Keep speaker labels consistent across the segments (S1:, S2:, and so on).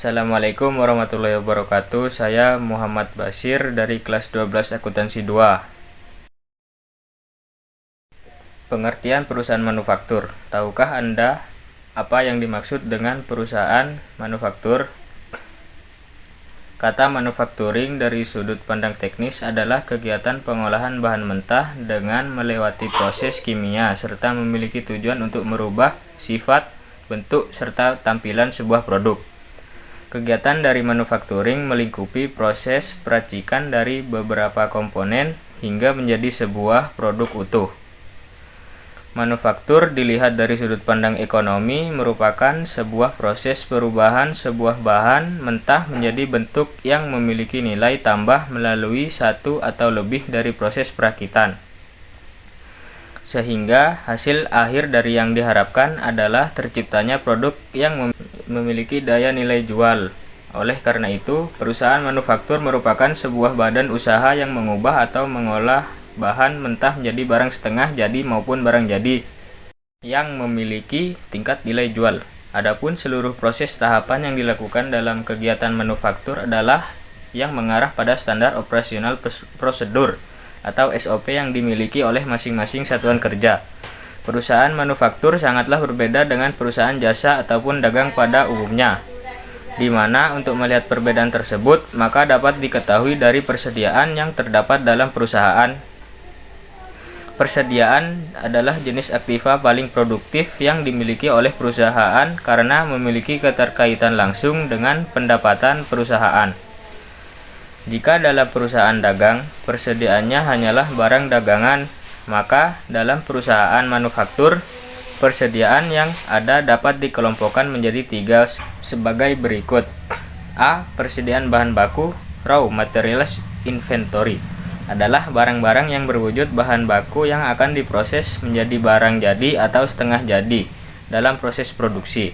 S1: Assalamualaikum warahmatullahi wabarakatuh. Saya Muhammad Basir dari kelas 12 Akuntansi 2. Pengertian perusahaan manufaktur. Tahukah Anda apa yang dimaksud dengan perusahaan manufaktur? Kata manufacturing dari sudut pandang teknis adalah kegiatan pengolahan bahan mentah dengan melewati proses kimia serta memiliki tujuan untuk merubah sifat, bentuk, serta tampilan sebuah produk. Kegiatan dari manufacturing melingkupi proses peracikan dari beberapa komponen hingga menjadi sebuah produk utuh. Manufaktur dilihat dari sudut pandang ekonomi merupakan sebuah proses perubahan sebuah bahan mentah menjadi bentuk yang memiliki nilai tambah melalui satu atau lebih dari proses perakitan. Sehingga hasil akhir dari yang diharapkan adalah terciptanya produk yang memiliki daya nilai jual. Oleh karena itu, perusahaan manufaktur merupakan sebuah badan usaha yang mengubah atau mengolah bahan mentah menjadi barang setengah jadi maupun barang jadi yang memiliki tingkat nilai jual. Adapun seluruh proses tahapan yang dilakukan dalam kegiatan manufaktur adalah yang mengarah pada standar operasional prosedur atau SOP yang dimiliki oleh masing-masing satuan kerja. Perusahaan manufaktur sangatlah berbeda dengan perusahaan jasa ataupun dagang pada umumnya, di mana untuk melihat perbedaan tersebut maka dapat diketahui dari persediaan yang terdapat dalam perusahaan. Persediaan adalah jenis aktiva paling produktif yang dimiliki oleh perusahaan karena memiliki keterkaitan langsung dengan pendapatan perusahaan. Jika dalam perusahaan dagang, persediaannya hanyalah barang dagangan, maka dalam perusahaan manufaktur, persediaan yang ada dapat dikelompokkan menjadi 3 sebagai berikut. A. Persediaan bahan baku, raw materials inventory, adalah barang-barang yang berwujud bahan baku yang akan diproses menjadi barang jadi atau setengah jadi dalam proses produksi.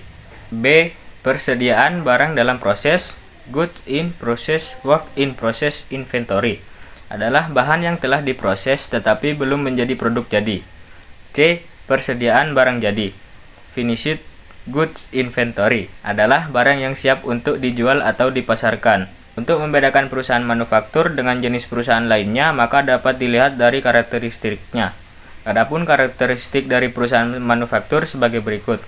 S1: B. Persediaan barang dalam proses, goods in process, work in process inventory, adalah bahan yang telah diproses tetapi belum menjadi produk jadi. C. Persediaan barang jadi, finished goods inventory, adalah barang yang siap untuk dijual atau dipasarkan. Untuk membedakan perusahaan manufaktur dengan jenis perusahaan lainnya, maka dapat dilihat dari karakteristiknya. Adapun karakteristik dari perusahaan manufaktur sebagai berikut.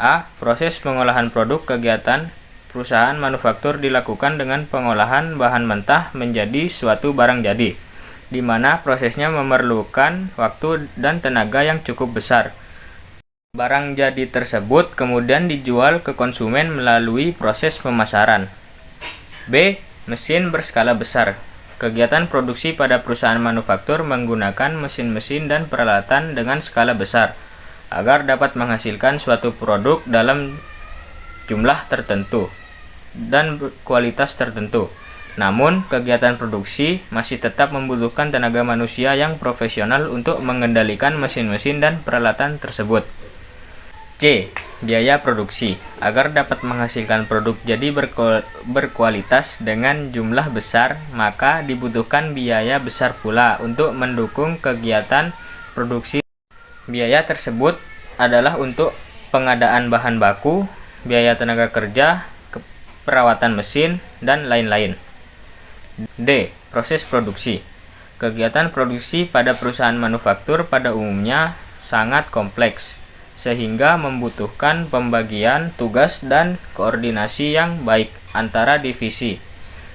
S1: A. Proses pengolahan produk. Kegiatan perusahaan manufaktur dilakukan dengan pengolahan bahan mentah menjadi suatu barang jadi, di mana prosesnya memerlukan waktu dan tenaga yang cukup besar. Barang jadi tersebut kemudian dijual ke konsumen melalui proses pemasaran. B. Mesin berskala besar. Kegiatan produksi pada perusahaan manufaktur menggunakan mesin-mesin dan peralatan dengan skala besar agar dapat menghasilkan suatu produk dalam jumlah tertentu dan kualitas tertentu. Namun, kegiatan produksi masih tetap membutuhkan tenaga manusia yang profesional untuk mengendalikan mesin-mesin dan peralatan tersebut. C. Biaya produksi. Agar dapat menghasilkan produk jadi berkualitas dengan jumlah besar, maka dibutuhkan biaya besar pula untuk mendukung kegiatan produksi. Biaya tersebut adalah untuk pengadaan bahan baku, biaya tenaga kerja, perawatan mesin, dan lain-lain. D. Proses produksi. Kegiatan produksi pada perusahaan manufaktur pada umumnya sangat kompleks, sehingga membutuhkan pembagian tugas dan koordinasi yang baik antara divisi.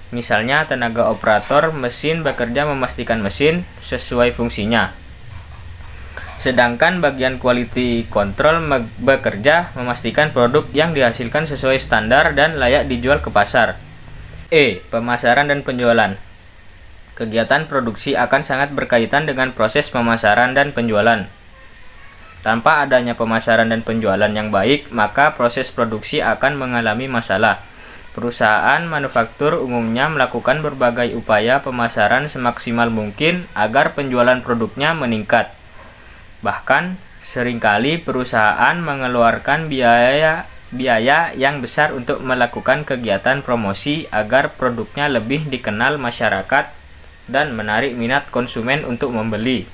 S1: Misalnya tenaga operator mesin bekerja memastikan mesin sesuai fungsinya, sedangkan bagian quality control bekerja memastikan produk yang dihasilkan sesuai standar dan layak dijual ke pasar. E. Pemasaran dan penjualan. Kegiatan produksi akan sangat berkaitan dengan proses pemasaran dan penjualan. Tanpa adanya pemasaran dan penjualan yang baik, maka proses produksi akan mengalami masalah. Perusahaan manufaktur umumnya melakukan berbagai upaya pemasaran semaksimal mungkin agar penjualan produknya meningkat. Bahkan, seringkali perusahaan mengeluarkan biaya yang besar untuk melakukan kegiatan promosi agar produknya lebih dikenal masyarakat dan menarik minat konsumen untuk membeli.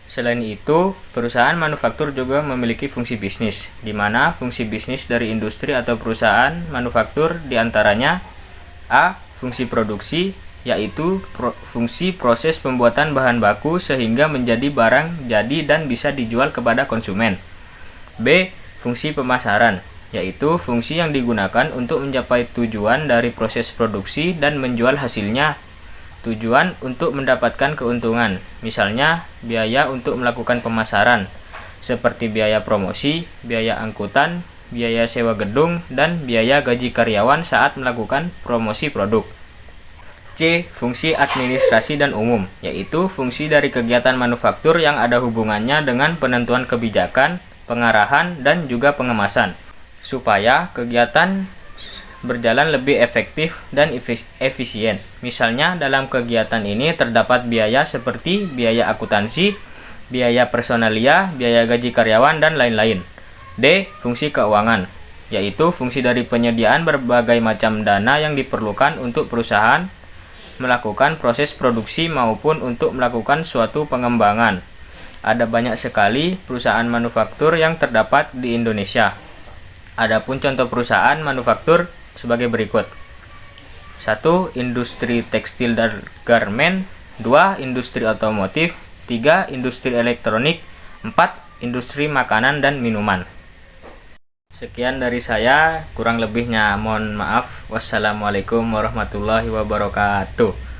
S1: Selain itu, perusahaan manufaktur juga memiliki fungsi bisnis, di mana fungsi bisnis dari industri atau perusahaan manufaktur diantaranya A. Fungsi produksi, yaitu fungsi proses pembuatan bahan baku sehingga menjadi barang jadi dan bisa dijual kepada konsumen. B. Fungsi pemasaran, yaitu fungsi yang digunakan untuk mencapai tujuan dari proses produksi dan menjual hasilnya. Tujuan untuk mendapatkan keuntungan, misalnya biaya untuk melakukan pemasaran, seperti biaya promosi, biaya angkutan, biaya sewa gedung, dan biaya gaji karyawan saat melakukan promosi produk. C. Fungsi administrasi dan umum, yaitu fungsi dari kegiatan manufaktur yang ada hubungannya dengan penentuan kebijakan, pengarahan, dan juga pengemasan, supaya kegiatan berjalan lebih efektif dan efisien. Misalnya dalam kegiatan ini terdapat biaya seperti biaya akuntansi, biaya personalia, biaya gaji karyawan, dan lain-lain. D. Fungsi keuangan, yaitu fungsi dari penyediaan berbagai macam dana yang diperlukan untuk perusahaan melakukan proses produksi maupun untuk melakukan suatu pengembangan. Ada banyak sekali perusahaan manufaktur yang terdapat di Indonesia. Adapun contoh perusahaan manufaktur sebagai berikut. 1. Industri tekstil dan garmen. 2. Industri otomotif. 3. Industri elektronik. 4. Industri makanan dan minuman. Sekian dari saya, kurang lebihnya mohon maaf. Wassalamualaikum warahmatullahi wabarakatuh.